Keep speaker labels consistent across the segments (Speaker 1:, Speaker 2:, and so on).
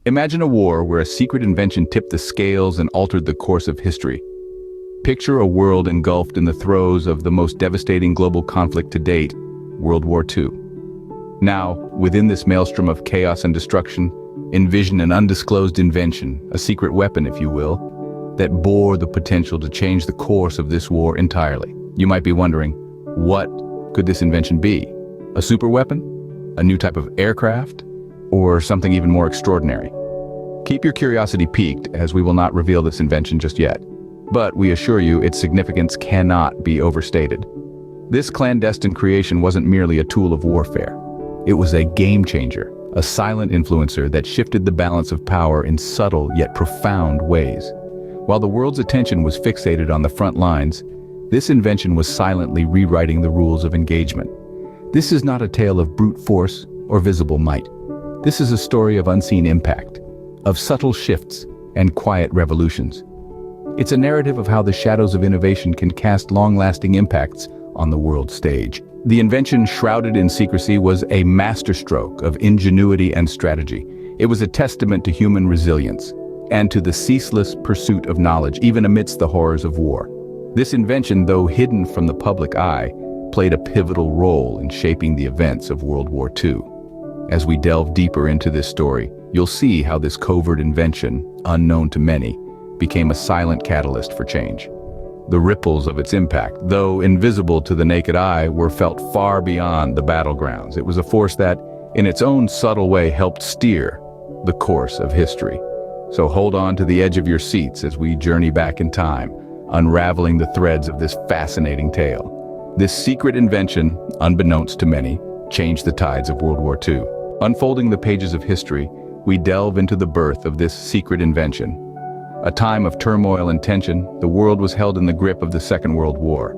Speaker 1: Imagine a war where a secret invention tipped the scales and altered the course of history. Picture a world engulfed in the throes of the most devastating global conflict to date, World War II. Now, within this maelstrom of chaos and destruction, envision an undisclosed invention, a secret weapon, if you will, that bore the potential to change the course of this war entirely. You might be wondering, what could this invention be? A superweapon? A new type of aircraft? Or something even more extraordinary? Keep your curiosity piqued, as we will not reveal this invention just yet. But we assure you its significance cannot be overstated. This clandestine creation wasn't merely a tool of warfare. It was a game changer, a silent influencer that shifted the balance of power in subtle yet profound ways. While the world's attention was fixated on the front lines, this invention was silently rewriting the rules of engagement. This is not a tale of brute force or visible might. This is a story of unseen impact, of subtle shifts and quiet revolutions. It's a narrative of how the shadows of innovation can cast long-lasting impacts on the world stage. The invention, shrouded in secrecy, was a masterstroke of ingenuity and strategy. It was a testament to human resilience and to the ceaseless pursuit of knowledge, even amidst the horrors of war. This invention, though hidden from the public eye, played a pivotal role in shaping the events of World War II. As we delve deeper into this story, you'll see how this covert invention, unknown to many, became a silent catalyst for change. The ripples of its impact, though invisible to the naked eye, were felt far beyond the battlegrounds. It was a force that, in its own subtle way, helped steer the course of history. So hold on to the edge of your seats as we journey back in time, unraveling the threads of this fascinating tale. This secret invention, unbeknownst to many, changed the tides of World War II. Unfolding the pages of history, we delve into the birth of this secret invention. A time of turmoil and tension, the world was held in the grip of the Second World War.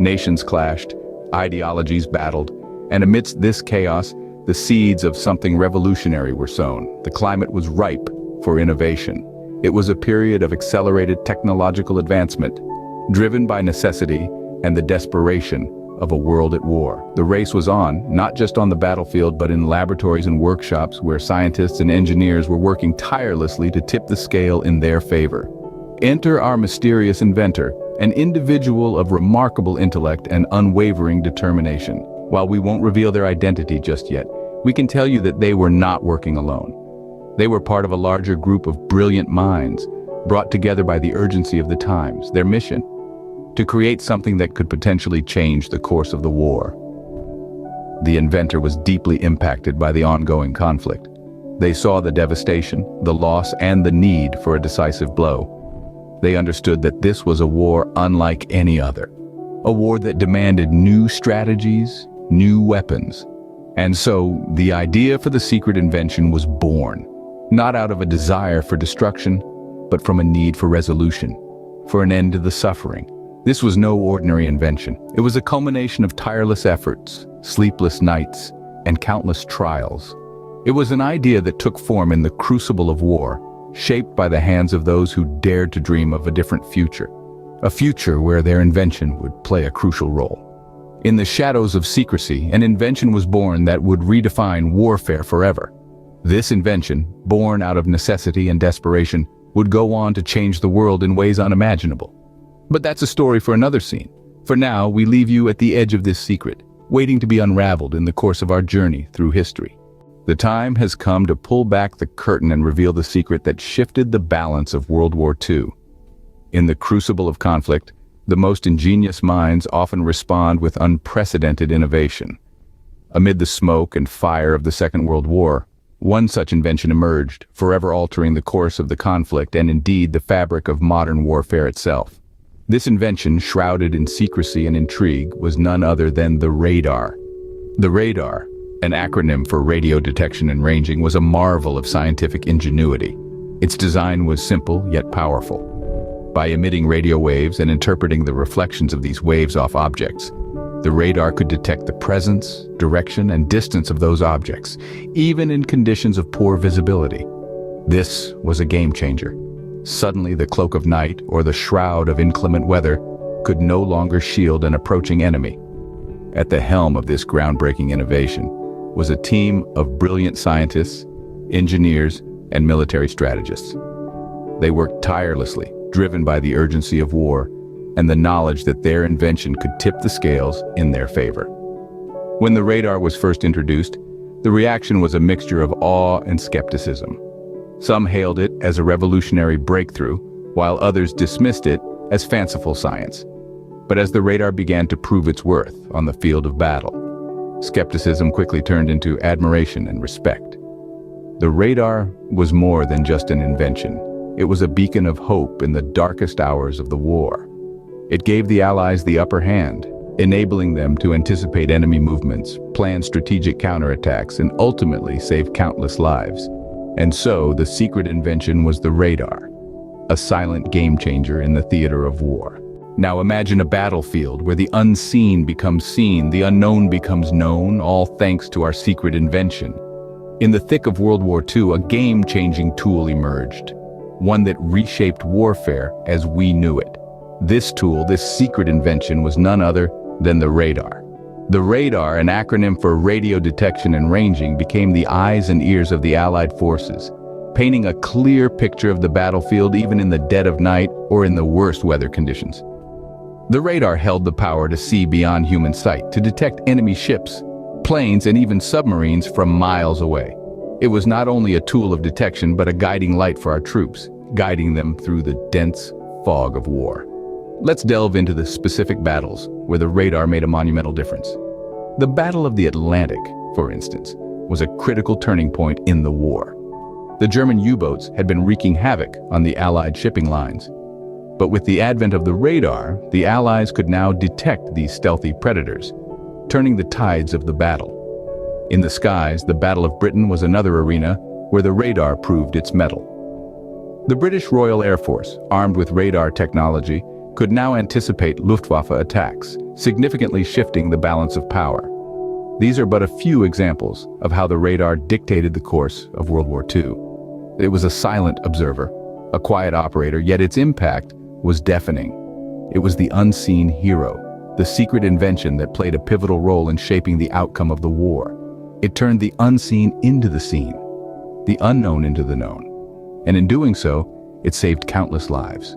Speaker 1: Nations clashed, ideologies battled, and amidst this chaos, the seeds of something revolutionary were sown. The climate was ripe for innovation. It was a period of accelerated technological advancement, driven by necessity and the desperation of a world at war. The race was on, not just on the battlefield, but in laboratories and workshops where scientists and engineers were working tirelessly to tip the scale in their favor. Enter our mysterious inventor, an individual of remarkable intellect and unwavering determination. While we won't reveal their identity just yet, we can tell you that they were not working alone. They were part of a larger group of brilliant minds, brought together by the urgency of the times. Their mission: to create something that could potentially change the course of the war. The inventor was deeply impacted by the ongoing conflict. They saw the devastation, the loss, and the need for a decisive blow. They understood that this was a war unlike any other, a war that demanded new strategies, new weapons. And so, the idea for the secret invention was born, not out of a desire for destruction, but from a need for resolution, for an end to the suffering. This was no ordinary invention. It was a culmination of tireless efforts, sleepless nights, and countless trials. It was an idea that took form in the crucible of war, shaped by the hands of those who dared to dream of a different future. A future where their invention would play a crucial role. In the shadows of secrecy, an invention was born that would redefine warfare forever. This invention, born out of necessity and desperation, would go on to change the world in ways unimaginable. But that's a story for another scene. For now, we leave you at the edge of this secret, waiting to be unraveled in the course of our journey through history. The time has come to pull back the curtain and reveal the secret that shifted the balance of World War II. In the crucible of conflict, the most ingenious minds often respond with unprecedented innovation. Amid the smoke and fire of the Second World War, one such invention emerged, forever altering the course of the conflict and indeed the fabric of modern warfare itself. This invention, shrouded in secrecy and intrigue, was none other than the radar. The radar, an acronym for radio detection and ranging, was a marvel of scientific ingenuity. Its design was simple yet powerful. By emitting radio waves and interpreting the reflections of these waves off objects, the radar could detect the presence, direction, and distance of those objects, even in conditions of poor visibility. This was a game changer. Suddenly, the cloak of night, or the shroud of inclement weather, could no longer shield an approaching enemy. At the helm of this groundbreaking innovation was a team of brilliant scientists, engineers, and military strategists. They worked tirelessly, driven by the urgency of war and the knowledge that their invention could tip the scales in their favor. When the radar was first introduced, the reaction was a mixture of awe and skepticism. Some hailed it as a revolutionary breakthrough, while others dismissed it as fanciful science. But as the radar began to prove its worth on the field of battle, skepticism quickly turned into admiration and respect. The radar was more than just an invention. It was a beacon of hope in the darkest hours of the war. It gave the Allies the upper hand, enabling them to anticipate enemy movements, plan strategic counterattacks, and ultimately save countless lives. And so, the secret invention was the radar, a silent game-changer in the theater of war. Now imagine a battlefield where the unseen becomes seen, the unknown becomes known, all thanks to our secret invention. In the thick of World War II, a game-changing tool emerged, one that reshaped warfare as we knew it. This tool, this secret invention, was none other than the radar. The radar, an acronym for radio detection and ranging, became the eyes and ears of the Allied forces, painting a clear picture of the battlefield even in the dead of night or in the worst weather conditions. The radar held the power to see beyond human sight, to detect enemy ships, planes, and even submarines from miles away. It was not only a tool of detection but a guiding light for our troops, guiding them through the dense fog of war. Let's delve into the specific battles where the radar made a monumental difference. The Battle of the Atlantic, for instance, was a critical turning point in the war. The German U-boats had been wreaking havoc on the Allied shipping lines. But with the advent of the radar, the Allies could now detect these stealthy predators, turning the tides of the battle. In the skies, the Battle of Britain was another arena where the radar proved its mettle. The British Royal Air Force, armed with radar technology, could now anticipate Luftwaffe attacks, significantly shifting the balance of power. These are but a few examples of how the radar dictated the course of World War II. It was a silent observer, a quiet operator, yet its impact was deafening. It was the unseen hero, the secret invention that played a pivotal role in shaping the outcome of the war. It turned the unseen into the seen, the unknown into the known. And in doing so, it saved countless lives.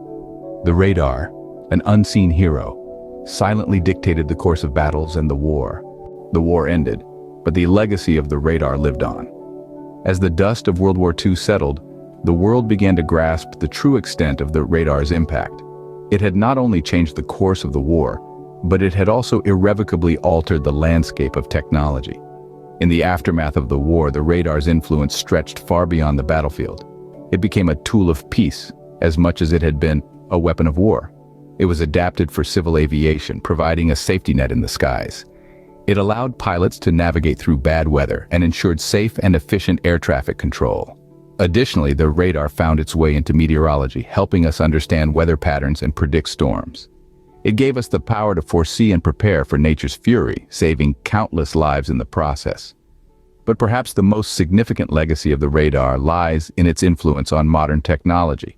Speaker 1: The radar, an unseen hero, silently dictated the course of battles and the war. The war ended, but the legacy of the radar lived on. As the dust of World War II settled, the world began to grasp the true extent of the radar's impact. It had not only changed the course of the war, but it had also irrevocably altered the landscape of technology. In the aftermath of the war, the radar's influence stretched far beyond the battlefield. It became a tool of peace as much as it had been a weapon of war. It was adapted for civil aviation, providing a safety net in the skies. It allowed pilots to navigate through bad weather and ensured safe and efficient air traffic control. Additionally, the radar found its way into meteorology, helping us understand weather patterns and predict storms. It gave us the power to foresee and prepare for nature's fury, saving countless lives in the process. But perhaps the most significant legacy of the radar lies in its influence on modern technology.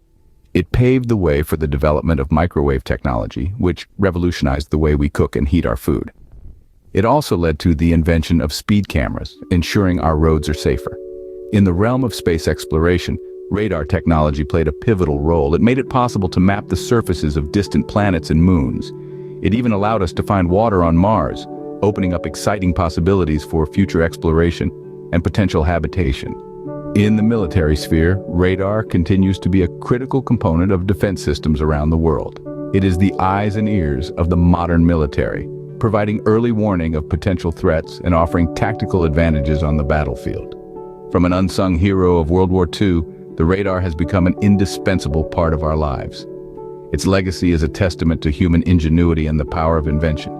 Speaker 1: It paved the way for the development of microwave technology, which revolutionized the way we cook and heat our food. It also led to the invention of speed cameras, ensuring our roads are safer. In the realm of space exploration, radar technology played a pivotal role. It made it possible to map the surfaces of distant planets and moons. It even allowed us to find water on Mars, opening up exciting possibilities for future exploration and potential habitation. In the military sphere, radar continues to be a critical component of defense systems around the world. It is the eyes and ears of the modern military, providing early warning of potential threats and offering tactical advantages on the battlefield. From an unsung hero of World War II, the radar has become an indispensable part of our lives. Its legacy is a testament to human ingenuity and the power of invention.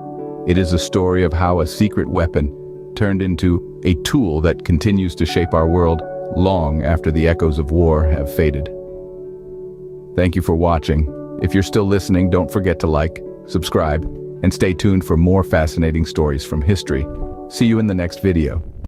Speaker 1: It is a story of how a secret weapon turned into a tool that continues to shape our world long after the echoes of war have faded. Thank you for watching. If you're still listening, don't forget to like, subscribe, and stay tuned for more fascinating stories from history. See you in the next video.